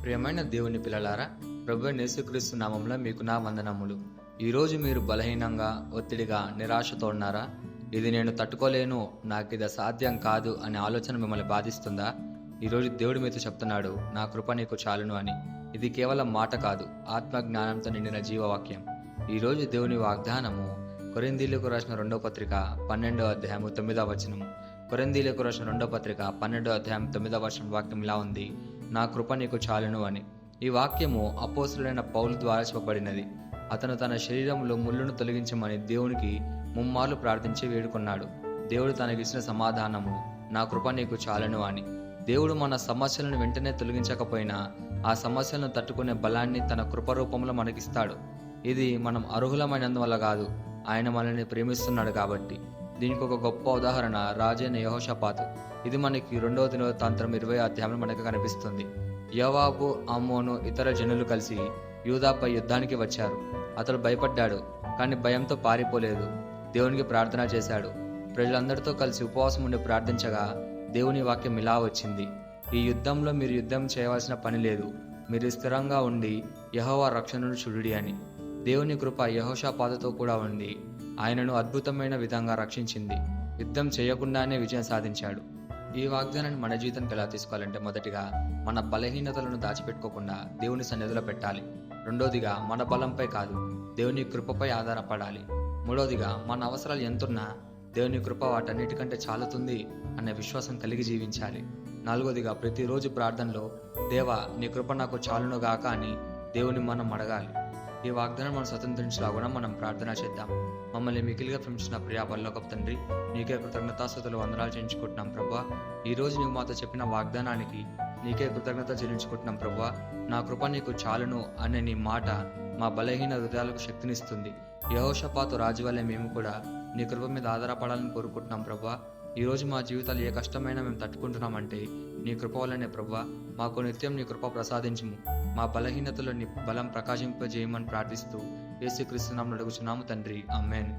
ప్రియమైన దేవుని పిల్లలారా, ప్రభువైన యేసుక్రీస్తు నామంలో మీకు నా వందనములు. ఈరోజు మీరు బలహీనంగా, ఒత్తిడిగా, నిరాశతో ఉన్నారా? ఇది నేను తట్టుకోలేను, నాకు ఇది సాధ్యం కాదు అనే ఆలోచన మిమ్మల్ని బాధిస్తుందా? ఈరోజు దేవుడు మీతో చెప్తున్నాడు, నా కృప నీకు చాలును అని. ఇది కేవలం మాట కాదు, ఆత్మ జ్ఞానంతో నిండిన జీవవాక్యం. ఈరోజు దేవుని వాగ్దానము కొరింథీయులకు రాసిన 2వ పత్రిక 12వ అధ్యాయము 9వ వచనము. కొరింథీయులకు రాసిన 2వ పత్రిక 12వ అధ్యాయం 9వ వచనం వాక్యం ఇలా ఉంది, నా కృప నీకు చాలును అని. ఈ వాక్యము అపోస్తలుడైన పౌలు ద్వారా చెప్పబడినది. అతను తన శరీరంలో ముళ్ళును తొలగించమని దేవునికి ముమ్మార్లు ప్రార్థించి వేడుకున్నాడు. దేవుడు తనకిచ్చిన సమాధానము, నా కృప నీకు చాలును అని. దేవుడు మన సమస్యలను వెంటనే తొలగించకపోయినా ఆ సమస్యలను తట్టుకునే బలాన్ని తన కృప రూపంలో మనకిస్తాడు. ఇది మనం అర్హులమైనందువల్ల కాదు, ఆయన మనల్ని ప్రేమిస్తున్నాడు కాబట్టి. దీనికి ఒక గొప్ప ఉదాహరణ రాజైన యెహోషాపాతు. ఇది మనకి 2వ దినవృత్తాంతం 20వ అధ్యాయంలో మనకు కనిపిస్తుంది. యోవాబు, అమ్మోను, ఇతర జనులు కలిసి యూదాపై యుద్ధానికి వచ్చారు. అతడు భయపడ్డాడు, కానీ భయంతో పారిపోలేదు. దేవునికి ప్రార్థన చేశాడు. ప్రజలందరితో కలిసి ఉపవాసం ఉండి ప్రార్థించగా దేవుని వాక్యం ఇలా వచ్చింది, ఈ యుద్ధంలో మీరు యుద్ధం చేయవలసిన పని లేదు, మీరు స్థిరంగా ఉండి యెహోవా రక్షణను చూడుడి అని. దేవుని కృప యెహోషాపాతుతో కూడా ఉండి ఆయనను అద్భుతమైన విధంగా రక్షించింది. యుద్ధం చేయకుండానే విజయం సాధించాడు. ఈ వాగ్దానాన్ని మన జీవితానికి ఎలా తీసుకోవాలంటే, మొదటిగా మన బలహీనతలను దాచిపెట్టుకోకుండా దేవుని సన్నిధిలో పెట్టాలి. రెండోదిగా మన బలంపై కాదు, దేవుని కృపపై ఆధారపడాలి. మూడోదిగా మన అవసరాలు ఎంతున్నా దేవుని కృప వాటన్నిటికంటే చాలుతుంది అనే విశ్వాసం కలిగి జీవించాలి. నాలుగోదిగా ప్రతిరోజు ప్రార్థనలో, దేవా నీ కృప నాకు చాలును గాక అని దేవుని మనం అడగాలి. ఈ వాగ్దానం మనం స్వతంత్రించలాగున మనం ప్రార్థన చేద్దాం. మమ్మల్ని మిగిలిగా ప్రేమించిన ప్రియా పరలోకపు తండ్రి, నీకే కృతజ్ఞతాస్తుతులు వందనాలు చెల్లించుకుంటున్నాం ప్రభువా. ఈరోజు నువ్వు మాతో చెప్పిన వాగ్దానానికి నీకే కృతజ్ఞత చెల్లించుకుంటున్నాం ప్రభువా. నా కృప నీకు చాలును అనే నీ మాట మా బలహీన హృదయాలకు శక్తినిస్తుంది. యెహోషాపాతు రాజు వల్లే మేము కూడా నీ కృప మీద ఆధారపడాలని కోరుకుంటున్నాం ప్రభువా. ఈరోజు మా జీవితాలు ఏ కష్టమైనా మేము తట్టుకుంటున్నామంటే నీ కృప వల్లనే ప్రభువా. మాకు నిత్యం నీ కృప ప్రసాదించుము. మా బలహీనతలో నీ బలం ప్రకాశింపజేయమని ప్రార్థిస్తూ యేసుక్రీస్తు నామమున అడుగుచున్నాము తండ్రి, ఆమేన్.